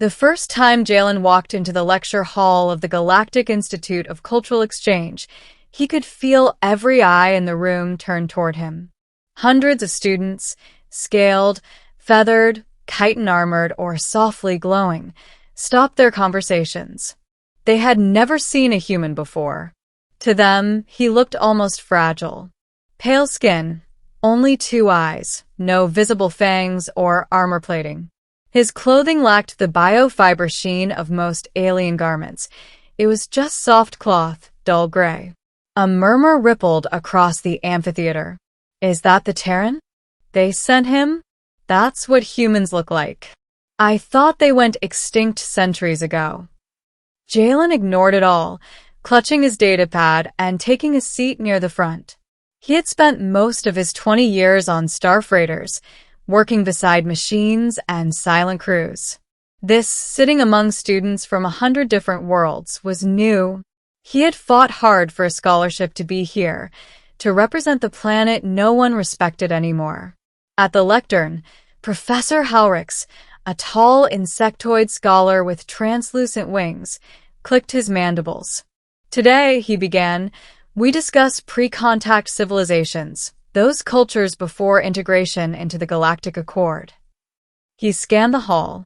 The first time Jalen walked into the lecture hall of the Galactic Institute of Cultural Exchange, he could feel every eye in the room turn toward him. Hundreds of students, scaled, feathered, chitin-armored, or softly glowing, stopped their conversations. They had never seen a human before. To them, he looked almost fragile. Pale skin, only 2 eyes, no visible fangs or armor plating. His clothing lacked the biofiber sheen of most alien garments. It was just soft cloth, dull gray. A murmur rippled across the amphitheater. Is that the Terran they sent him? That's what humans look like. I thought they went extinct centuries ago. Jalen ignored it all, clutching his datapad and taking a seat near the front. He had spent most of his 20 years on star freighters, working beside machines and silent crews. This, sitting among students from 100 different worlds, was new. He had fought hard for a scholarship to be here, to represent the planet no one respected anymore. At the lectern, Professor Halrix, a tall insectoid scholar with translucent wings, clicked his mandibles. Today, he began, we discuss pre-contact civilizations, those cultures before integration into the Galactic Accord. He scanned the hall.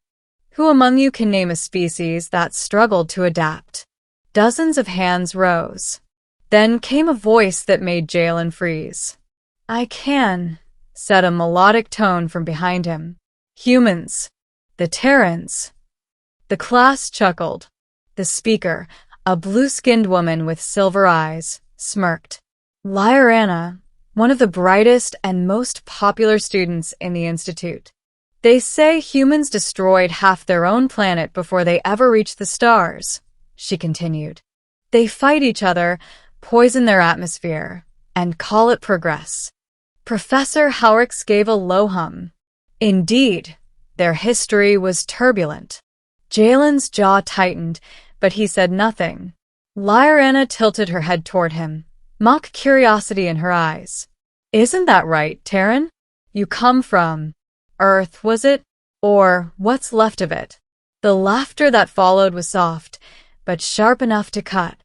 Who among you can name a species that struggled to adapt? Dozens of hands rose. Then came a voice that made Jalen freeze. I can, said a melodic tone from behind him. Humans. The Terrans. The class chuckled. The speaker, a blue-skinned woman with silver eyes, smirked. Lyrana, one of the brightest and most popular students in the Institute. They say humans destroyed half their own planet before they ever reached the stars, she continued. They fight each other, poison their atmosphere, and call it progress. Professor Halrix gave a low hum. Indeed, their history was turbulent. Jalen's jaw tightened, but he said nothing. Lyrana tilted her head toward him, mock curiosity in her eyes. Isn't that right, Terran? You come from Earth, was it? Or what's left of it? The laughter that followed was soft, but sharp enough to cut.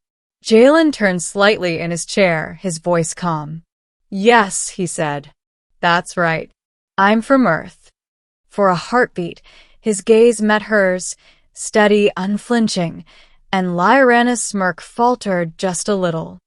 Jalen turned slightly in his chair, his voice calm. Yes, he said. That's right. I'm from Earth. For a heartbeat, his gaze met hers, steady, unflinching, and Lyrana's smirk faltered just a little.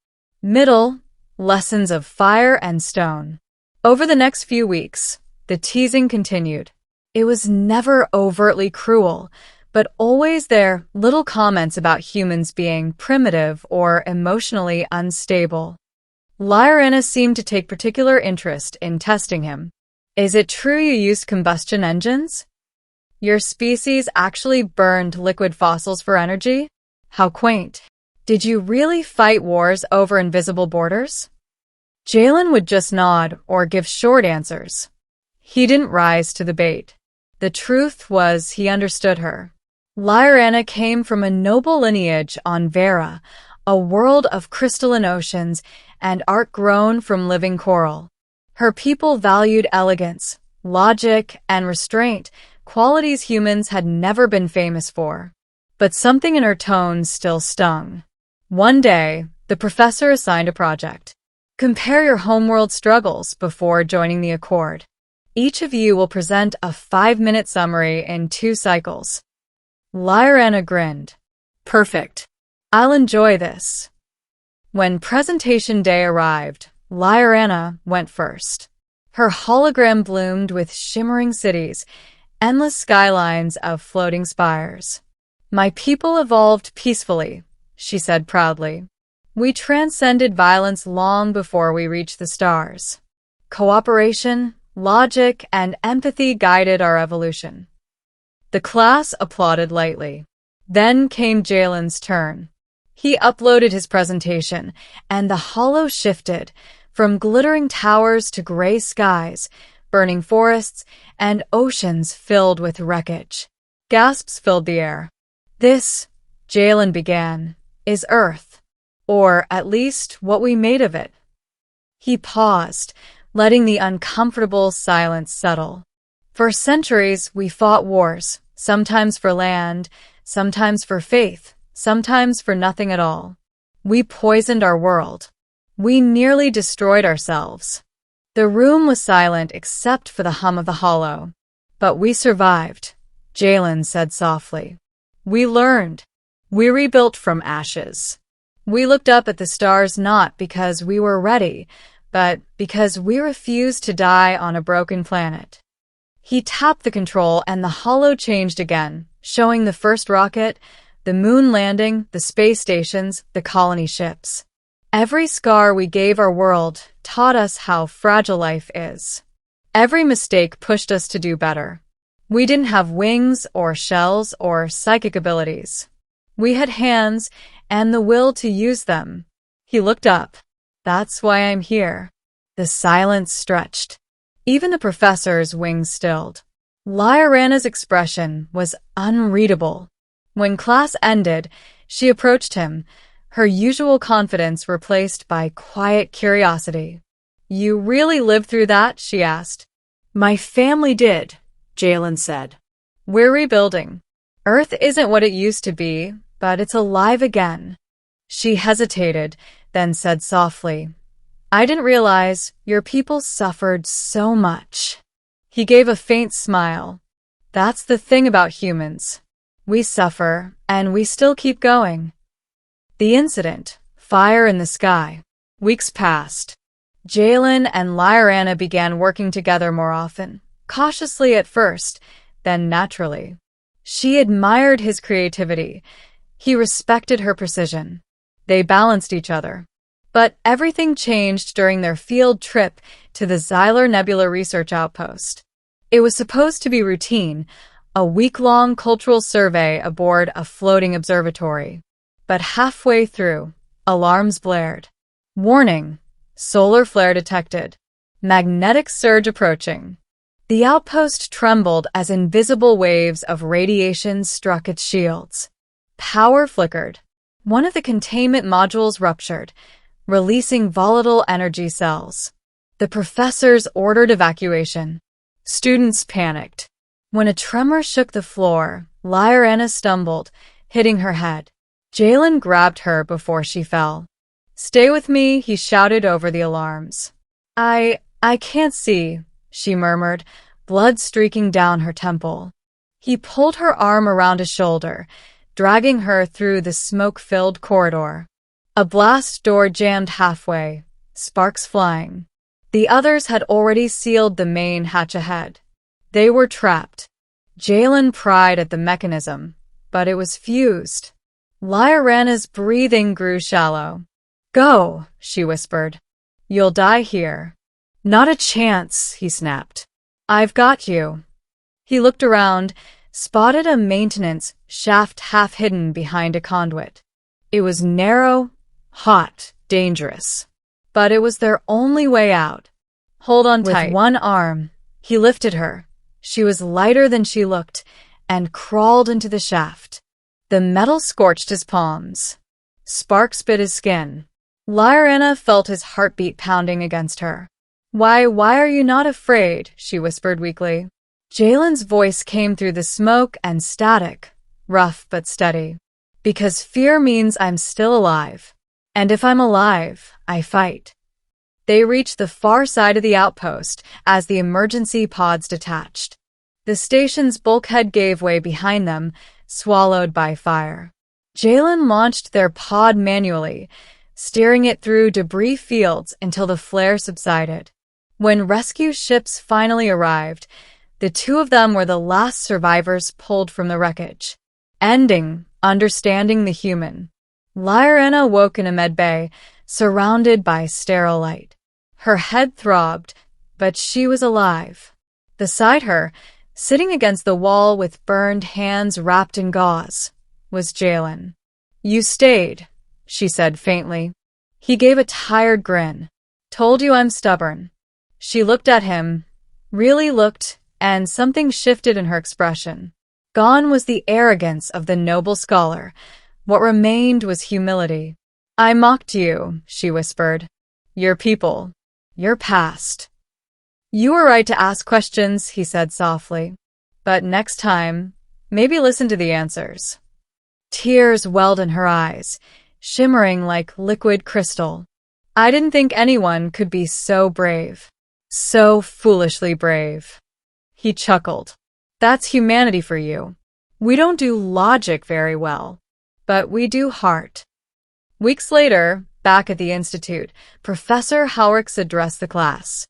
Middle, lessons of fire and stone. Over the next few weeks, the teasing continued. It was never overtly cruel, but always there little comments about humans being primitive or emotionally unstable. Lyrana seemed to take particular interest in testing him. Is it true you used combustion engines? Your species actually burned liquid fossils for energy? How quaint. Did you really fight wars over invisible borders? Jalen would just nod or give short answers. He didn't rise to the bait. The truth was he understood her. Lyrana came from a noble lineage on Vera, a world of crystalline oceans and art grown from living coral. Her people valued elegance, logic, and restraint, qualities humans had never been famous for. But something in her tone still stung. One day, the professor assigned a project. Compare your homeworld struggles before joining the Accord. Each of you will present a 5-minute summary in 2 cycles. Lyrana grinned. Perfect. I'll enjoy this. When presentation day arrived, Lyrana went first. Her hologram bloomed with shimmering cities, endless skylines of floating spires. My people evolved peacefully, she said proudly. We transcended violence long before we reached the stars. Cooperation, logic, and empathy guided our evolution. The class applauded lightly. Then came Jalen's turn. He uploaded his presentation, and the holo shifted, from glittering towers to gray skies, burning forests, and oceans filled with wreckage. Gasps filled the air. This, Jalen began, is Earth, or at least what we made of it. He paused, letting the uncomfortable silence settle. For centuries, we fought wars, Sometimes for land, sometimes for faith, sometimes for nothing at all. We poisoned our world. We nearly destroyed ourselves. The room was silent except for the hum of the hollow. But we survived, Jalen said softly. We learned. We rebuilt from ashes. We looked up at the stars not because we were ready, but because we refused to die on a broken planet. He tapped the control and the hollow changed again, showing the first rocket, the moon landing, the space stations, the colony ships. Every scar we gave our world taught us how fragile life is. Every mistake pushed us to do better. We didn't have wings or shells or psychic abilities. We had hands and the will to use them. He looked up. That's why I'm here. The silence stretched. Even the professor's wings stilled. Lyarana's expression was unreadable. When class ended, she approached him, her usual confidence replaced by quiet curiosity. You really lived through that? She asked. My family did, Jalen said. We're rebuilding. Earth isn't what it used to be, but it's alive again. She hesitated, then said softly, I didn't realize your people suffered so much. He gave a faint smile. That's the thing about humans. We suffer, and we still keep going. The incident, fire in the sky. Weeks passed. Jalen and Lyarana began working together more often, cautiously at first, then naturally. She admired his creativity. He respected her precision. They balanced each other. But everything changed during their field trip to the Xylar Nebula Research Outpost. It was supposed to be routine, a week-long cultural survey aboard a floating observatory. But halfway through, alarms blared. Warning, solar flare detected. Magnetic surge approaching. The outpost trembled as invisible waves of radiation struck its shields. Power flickered. One of the containment modules ruptured, releasing volatile energy cells. The professors ordered evacuation. Students panicked. When a tremor shook the floor, Lyarana stumbled, hitting her head. Jalen grabbed her before she fell. Stay with me, he shouted over the alarms. I can't see, she murmured, blood streaking down her temple. He pulled her arm around his shoulder, dragging her through the smoke-filled corridor. A blast door jammed halfway, sparks flying. The others had already sealed the main hatch ahead. They were trapped. Jalen pried at the mechanism, but it was fused. Lyarana's breathing grew shallow. Go, she whispered. You'll die here. Not a chance, he snapped. I've got you. He looked around, spotted a maintenance shaft half hidden behind a conduit. It was narrow, hot, dangerous. But it was their only way out. Hold on tight. With one arm, he lifted her. She was lighter than she looked, and crawled into the shaft. The metal scorched his palms. Sparks bit his skin. Lyarana felt his heartbeat pounding against her. Why are you not afraid? She whispered weakly. Jalen's voice came through the smoke and static, rough but steady. Because fear means I'm still alive. And if I'm alive, I fight. They reached the far side of the outpost as the emergency pods detached. The station's bulkhead gave way behind them, swallowed by fire. Jalen launched their pod manually, steering it through debris fields until the flare subsided. When rescue ships finally arrived, the two of them were the last survivors pulled from the wreckage. Ending, understanding the human. Lyarana woke in a medbay, surrounded by sterile light. Her head throbbed, but she was alive. Beside her, sitting against the wall with burned hands wrapped in gauze, was Jalen. You stayed, she said faintly. He gave a tired grin. Told you I'm stubborn. She looked at him, really looked, and something shifted in her expression. Gone was the arrogance of the noble scholar. What remained was humility. I mocked you, she whispered. Your people. Your past. You were right to ask questions, he said softly. But next time, Maybe listen to the answers. Tears welled in her eyes, shimmering like liquid crystal. I didn't think anyone could be so brave. So foolishly brave. He chuckled. That's humanity for you. We don't do logic very well, but we do heart. Weeks later, back at the Institute, Professor Howricks addressed the class.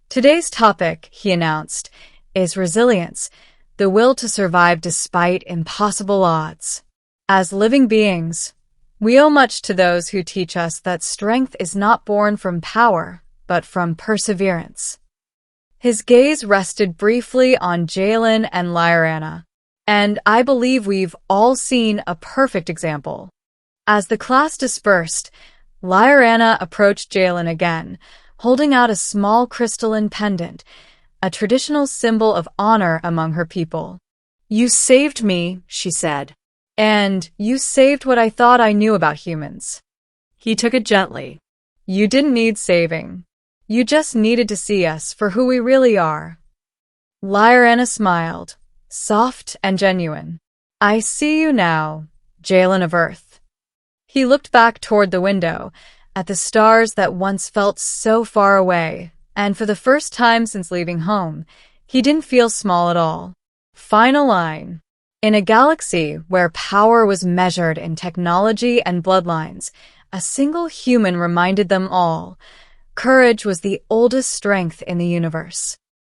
Today's topic, he announced, is resilience, the will to survive despite impossible odds. As living beings, we owe much to those who teach us that strength is not born from power, but from perseverance. His gaze rested briefly on Jalen and Lyrana, and I believe we've all seen a perfect example. As the class dispersed, Lyrana approached Jalen again, holding out a small crystalline pendant, a traditional symbol of honor among her people. You saved me, she said. And you saved what I thought I knew about humans. He took it gently. You didn't need saving. You just needed to see us for who we really are. Lyrana smiled, soft and genuine. I see you now, Jalen of Earth. He looked back toward the window, at the stars that once felt so far away, and for the first time since leaving home, he didn't feel small at all. Final line. In a galaxy where power was measured in technology and bloodlines, a single human reminded them all, courage was the oldest strength in the universe.